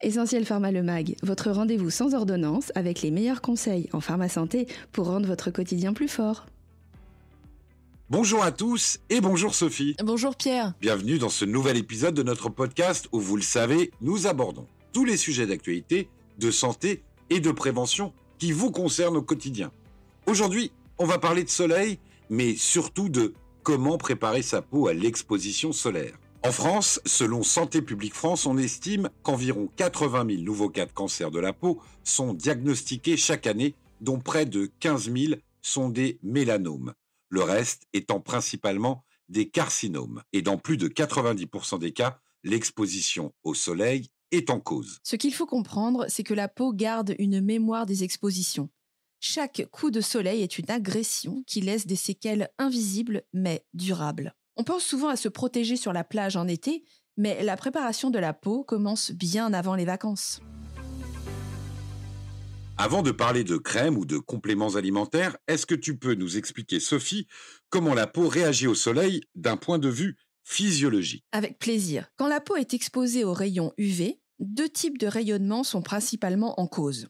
Essentiel Pharma Le Mag, votre rendez-vous sans ordonnance avec les meilleurs conseils en pharma santé pour rendre votre quotidien plus fort. Bonjour à tous et bonjour Sophie. Bonjour Pierre. Bienvenue dans ce nouvel épisode de notre podcast où, vous le savez, nous abordons tous les sujets d'actualité, de santé et de prévention qui vous concernent au quotidien. Aujourd'hui, on va parler de soleil, mais surtout de comment préparer sa peau à l'exposition solaire. En France, selon Santé publique France, on estime qu'environ 80 000 nouveaux cas de cancer de la peau sont diagnostiqués chaque année, dont près de 15 000 sont des mélanomes. Le reste étant principalement des carcinomes. Et dans plus de 90% des cas, l'exposition au soleil est en cause. Ce qu'il faut comprendre, c'est que la peau garde une mémoire des expositions. Chaque coup de soleil est une agression qui laisse des séquelles invisibles mais durables. On pense souvent à se protéger sur la plage en été, mais la préparation de la peau commence bien avant les vacances. Avant de parler de crème ou de compléments alimentaires, est-ce que tu peux nous expliquer, Sophie, comment la peau réagit au soleil d'un point de vue physiologique ? Avec plaisir. Quand la peau est exposée aux rayons UV, deux types de rayonnements sont principalement en cause.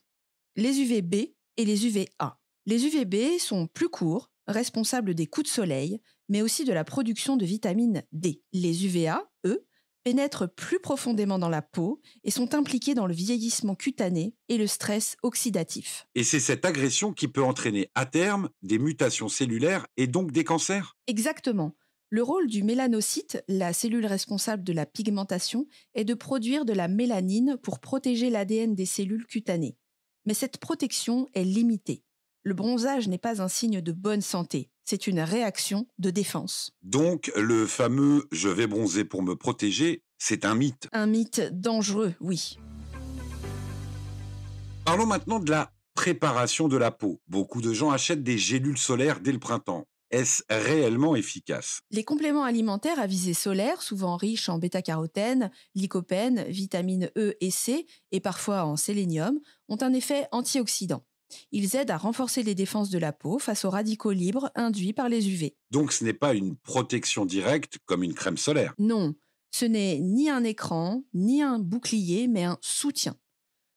Les UVB et les UVA. Les UVB sont plus courts, responsables des coups de soleil, mais aussi de la production de vitamine D. Les UVA, eux, pénètrent plus profondément dans la peau et sont impliqués dans le vieillissement cutané et le stress oxydatif. Et c'est cette agression qui peut entraîner à terme des mutations cellulaires et donc des cancers ? Exactement. Le rôle du mélanocyte, la cellule responsable de la pigmentation, est de produire de la mélanine pour protéger l'ADN des cellules cutanées. Mais cette protection est limitée. Le bronzage n'est pas un signe de bonne santé, c'est une réaction de défense. Donc, le fameux « je vais bronzer pour me protéger », c'est un mythe. Un mythe dangereux, oui. Parlons maintenant de la préparation de la peau. Beaucoup de gens achètent des gélules solaires dès le printemps. Est-ce réellement efficace ? Les compléments alimentaires à visée solaire, souvent riches en bêta-carotène, lycopène, vitamines E et C et parfois en sélénium, ont un effet antioxydant. Ils aident à renforcer les défenses de la peau face aux radicaux libres induits par les UV. Donc ce n'est pas une protection directe comme une crème solaire. Non, ce n'est ni un écran, ni un bouclier, mais un soutien.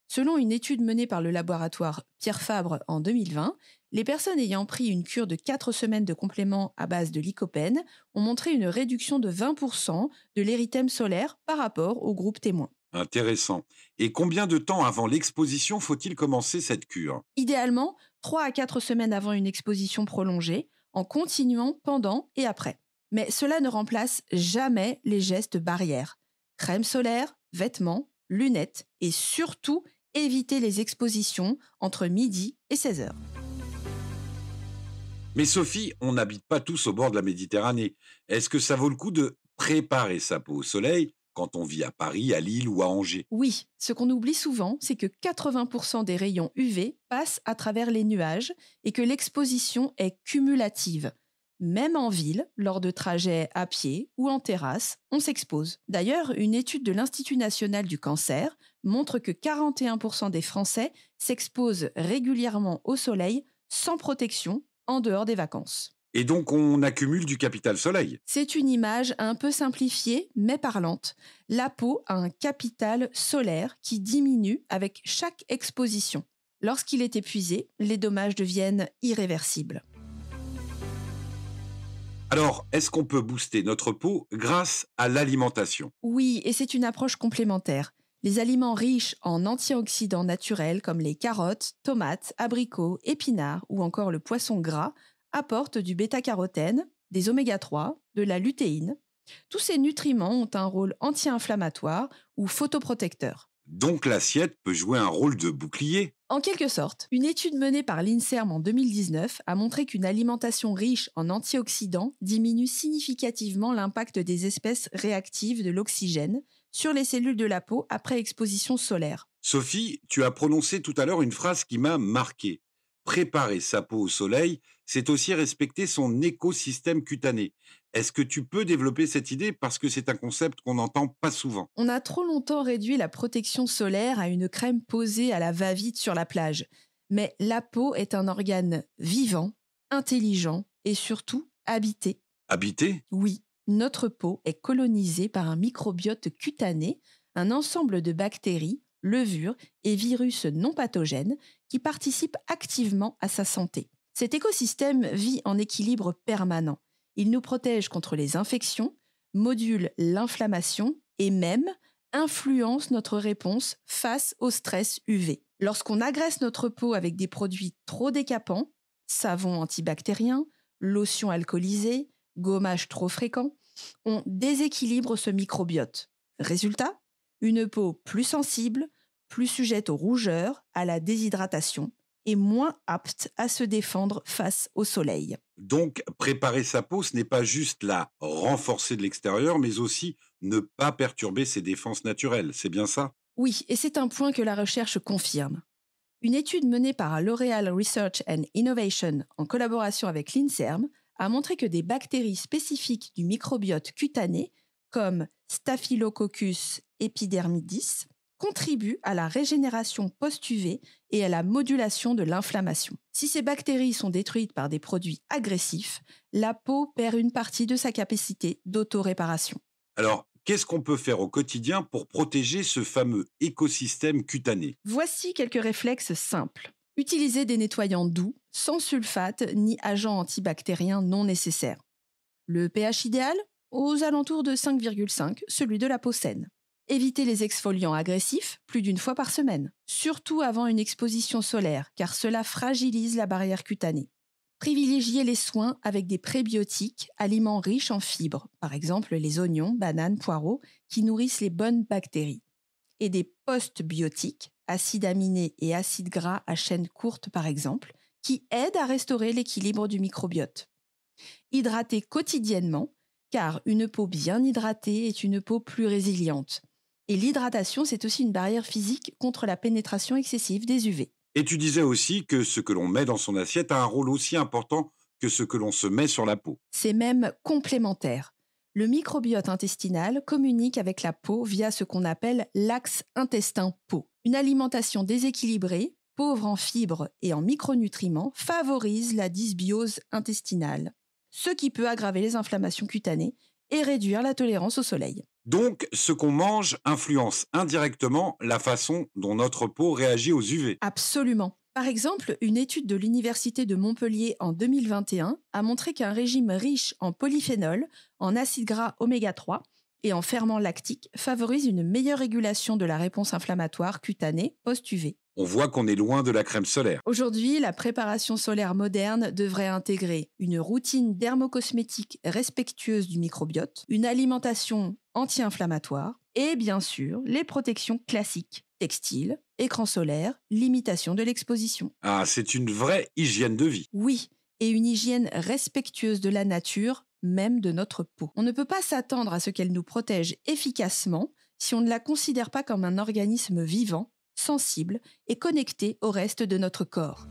Selon une étude menée par le laboratoire Pierre Fabre en 2020, les personnes ayant pris une cure de 4 semaines de compléments à base de lycopène ont montré une réduction de 20% de l'érythème solaire par rapport au groupe témoin. Intéressant. Et combien de temps avant l'exposition faut-il commencer cette cure ? Idéalement, 3 à 4 semaines avant une exposition prolongée, en continuant pendant et après. Mais cela ne remplace jamais les gestes barrières. Crème solaire, vêtements, lunettes et surtout éviter les expositions entre midi et 16 heures. Mais Sophie, on n'habite pas tous au bord de la Méditerranée. Est-ce que ça vaut le coup de préparer sa peau au soleil quand on vit à Paris, à Lille ou à Angers ? Oui, ce qu'on oublie souvent, c'est que 80% des rayons UV passent à travers les nuages et que l'exposition est cumulative. Même en ville, lors de trajets à pied ou en terrasse, on s'expose. D'ailleurs, une étude de l'Institut national du cancer montre que 41% des Français s'exposent régulièrement au soleil sans protection en dehors des vacances. Et donc on accumule du capital soleil. C'est une image un peu simplifiée, mais parlante. La peau a un capital solaire qui diminue avec chaque exposition. Lorsqu'il est épuisé, les dommages deviennent irréversibles. Alors, est-ce qu'on peut booster notre peau grâce à l'alimentation ? Oui, et c'est une approche complémentaire. Les aliments riches en antioxydants naturels comme les carottes, tomates, abricots, épinards ou encore le poisson gras apportent du bêta-carotène, des oméga-3, de la lutéine. Tous ces nutriments ont un rôle anti-inflammatoire ou photoprotecteur. Donc l'assiette peut jouer un rôle de bouclier ? En quelque sorte, une étude menée par l'INSERM en 2019 a montré qu'une alimentation riche en antioxydants diminue significativement l'impact des espèces réactives de l'oxygène sur les cellules de la peau après exposition solaire. Sophie, tu as prononcé tout à l'heure une phrase qui m'a marqué. Préparer sa peau au soleil, c'est aussi respecter son écosystème cutané. Est-ce que tu peux développer cette idée parce que c'est un concept qu'on n'entend pas souvent ? On a trop longtemps réduit la protection solaire à une crème posée à la va-vite sur la plage. Mais la peau est un organe vivant, intelligent et surtout habité. Habité ? Oui, notre peau est colonisée par un microbiote cutané, un ensemble de bactéries, levures et virus non pathogènes qui participent activement à sa santé. Cet écosystème vit en équilibre permanent. Il nous protège contre les infections, module l'inflammation et même influence notre réponse face au stress UV. Lorsqu'on agresse notre peau avec des produits trop décapants, savon antibactérien, lotion alcoolisée, gommage trop fréquent, on déséquilibre ce microbiote. Résultat, une peau plus sensible, plus sujette aux rougeurs, à la déshydratation et moins apte à se défendre face au soleil. Donc, préparer sa peau, ce n'est pas juste la renforcer de l'extérieur, mais aussi ne pas perturber ses défenses naturelles. C'est bien ça? Oui, et c'est un point que la recherche confirme. Une étude menée par L'Oréal Research and Innovation en collaboration avec l'INSERM a montré que des bactéries spécifiques du microbiote cutané, comme Staphylococcus epidermidis, contribuent à la régénération post-UV et à la modulation de l'inflammation. Si ces bactéries sont détruites par des produits agressifs, la peau perd une partie de sa capacité d'autoréparation. Alors, qu'est-ce qu'on peut faire au quotidien pour protéger ce fameux écosystème cutané? Voici quelques réflexes simples. Utilisez des nettoyants doux, sans sulfate ni agents antibactériens non nécessaires. Le pH idéal? Aux alentours de 5,5, celui de la peau saine. Évitez les exfoliants agressifs plus d'une fois par semaine, surtout avant une exposition solaire, car cela fragilise la barrière cutanée. Privilégiez les soins avec des prébiotiques, aliments riches en fibres, par exemple les oignons, bananes, poireaux, qui nourrissent les bonnes bactéries. Et des postbiotiques, acides aminés et acides gras à chaîne courte par exemple, qui aident à restaurer l'équilibre du microbiote. Hydratez quotidiennement, car une peau bien hydratée est une peau plus résiliente. Et l'hydratation, c'est aussi une barrière physique contre la pénétration excessive des UV. Et tu disais aussi que ce que l'on met dans son assiette a un rôle aussi important que ce que l'on se met sur la peau. C'est même complémentaire. Le microbiote intestinal communique avec la peau via ce qu'on appelle l'axe intestin-peau. Une alimentation déséquilibrée, pauvre en fibres et en micronutriments, favorise la dysbiose intestinale, ce qui peut aggraver les inflammations cutanées et réduire la tolérance au soleil. Donc, ce qu'on mange influence indirectement la façon dont notre peau réagit aux UV. Absolument. Par exemple, une étude de l'Université de Montpellier en 2021 a montré qu'un régime riche en polyphénol, en acides gras oméga 3 et en ferments lactiques favorise une meilleure régulation de la réponse inflammatoire cutanée post-UV. On voit qu'on est loin de la crème solaire. Aujourd'hui, la préparation solaire moderne devrait intégrer une routine dermocosmétique respectueuse du microbiote, une alimentation anti-inflammatoire et bien sûr les protections classiques, textiles, écran solaire, limitation de l'exposition. Ah, c'est une vraie hygiène de vie. Oui, et une hygiène respectueuse de la nature, même de notre peau. On ne peut pas s'attendre à ce qu'elle nous protège efficacement si on ne la considère pas comme un organisme vivant, sensible et connecté au reste de notre corps.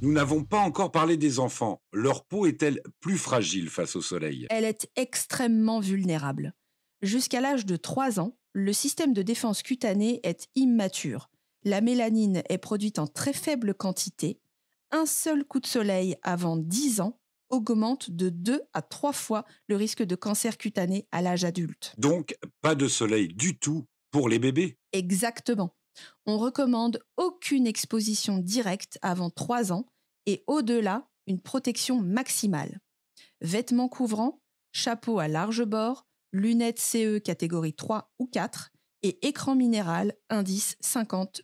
Nous n'avons pas encore parlé des enfants. Leur peau est-elle plus fragile face au soleil? Elle est extrêmement vulnérable. Jusqu'à l'âge de 3 ans, le système de défense cutanée est immature. La mélanine est produite en très faible quantité. Un seul coup de soleil avant 10 ans augmente de 2 à 3 fois le risque de cancer cutané à l'âge adulte. Donc, pas de soleil du tout pour les bébés? Exactement. On recommande aucune exposition directe avant 3 ans et au-delà, une protection maximale. Vêtements couvrants, chapeau à large bord, lunettes CE catégorie 3 ou 4 et écran minéral indice 50+.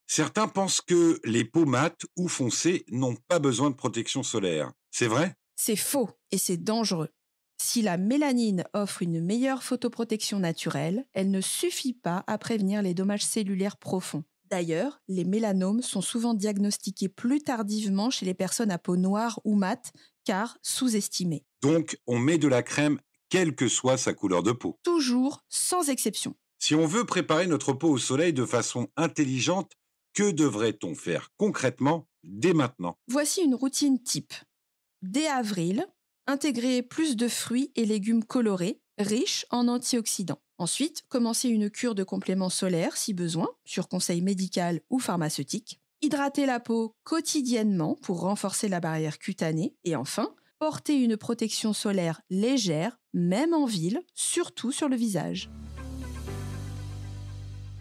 Certains pensent que les peaux mates ou foncées n'ont pas besoin de protection solaire. C'est vrai? C'est faux et c'est dangereux. Si la mélanine offre une meilleure photoprotection naturelle, elle ne suffit pas à prévenir les dommages cellulaires profonds. D'ailleurs, les mélanomes sont souvent diagnostiqués plus tardivement chez les personnes à peau noire ou mate, car sous-estimées. Donc, on met de la crème quelle que soit sa couleur de peau. Toujours, sans exception. Si on veut préparer notre peau au soleil de façon intelligente, que devrait-on faire concrètement dès maintenant? Voici une routine type. Dès avril, intégrer plus de fruits et légumes colorés, riches en antioxydants. Ensuite, commencer une cure de compléments solaires si besoin, sur conseil médical ou pharmaceutique. Hydrater la peau quotidiennement pour renforcer la barrière cutanée. Et enfin, porter une protection solaire légère, même en ville, surtout sur le visage.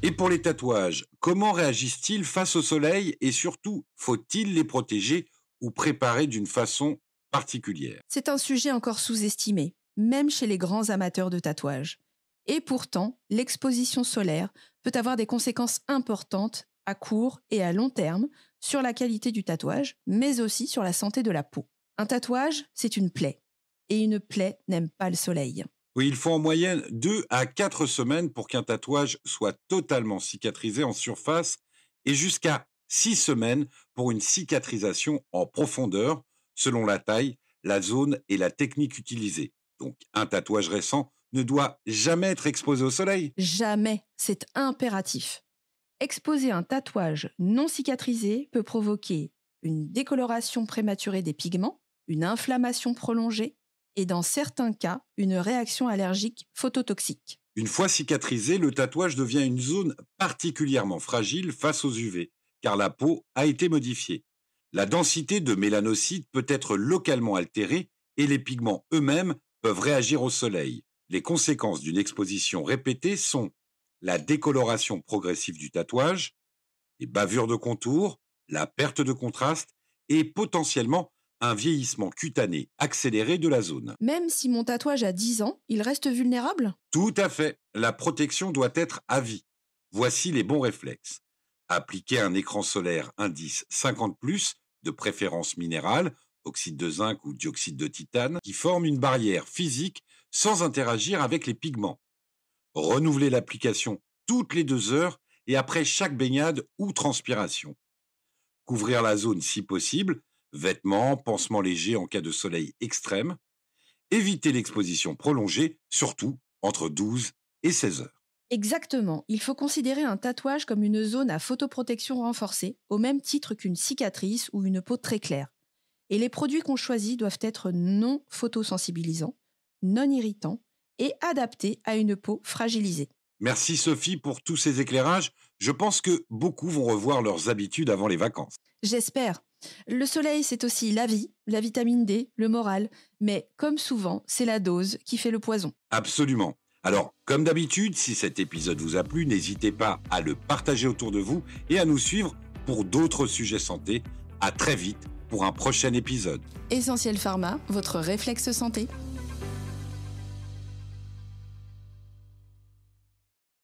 Et pour les tatouages, comment réagissent-ils face au soleil et surtout, faut-il les protéger ou préparer d'une façon particulière? C'est un sujet encore sous-estimé, même chez les grands amateurs de tatouage. Et pourtant, l'exposition solaire peut avoir des conséquences importantes à court et à long terme sur la qualité du tatouage, mais aussi sur la santé de la peau. Un tatouage, c'est une plaie. Et une plaie n'aime pas le soleil. Oui, il faut en moyenne 2 à 4 semaines pour qu'un tatouage soit totalement cicatrisé en surface et jusqu'à 6 semaines pour une cicatrisation en profondeur, selon la taille, la zone et la technique utilisée. Donc, un tatouage récent ne doit jamais être exposé au soleil. Jamais, c'est impératif. Exposer un tatouage non cicatrisé peut provoquer une décoloration prématurée des pigments, une inflammation prolongée et dans certains cas, une réaction allergique phototoxique. Une fois cicatrisé, le tatouage devient une zone particulièrement fragile face aux UV, car la peau a été modifiée. La densité de mélanocytes peut être localement altérée et les pigments eux-mêmes peuvent réagir au soleil. Les conséquences d'une exposition répétée sont la décoloration progressive du tatouage, les bavures de contour, la perte de contraste et potentiellement un vieillissement cutané accéléré de la zone. Même si mon tatouage a 10 ans, il reste vulnérable? Tout à fait. La protection doit être à vie. Voici les bons réflexes. Appliquer un écran solaire indice 50+, de préférence minérale, oxyde de zinc ou dioxyde de titane, qui forme une barrière physique sans interagir avec les pigments. Renouveler l'application toutes les 2 heures et après chaque baignade ou transpiration. Couvrir la zone si possible, vêtements, pansements légers en cas de soleil extrême. Éviter l'exposition prolongée, surtout entre 12 et 16 heures. Exactement, il faut considérer un tatouage comme une zone à photoprotection renforcée, au même titre qu'une cicatrice ou une peau très claire. Et les produits qu'on choisit doivent être non photosensibilisants, non irritants et adaptés à une peau fragilisée. Merci Sophie pour tous ces éclairages. Je pense que beaucoup vont revoir leurs habitudes avant les vacances. J'espère. Le soleil, c'est aussi la vie, la vitamine D, le moral, mais comme souvent, c'est la dose qui fait le poison. Absolument. Alors, comme d'habitude, si cet épisode vous a plu, n'hésitez pas à le partager autour de vous et à nous suivre pour d'autres sujets santé. À très vite pour un prochain épisode. Essentiel Pharma, votre réflexe santé.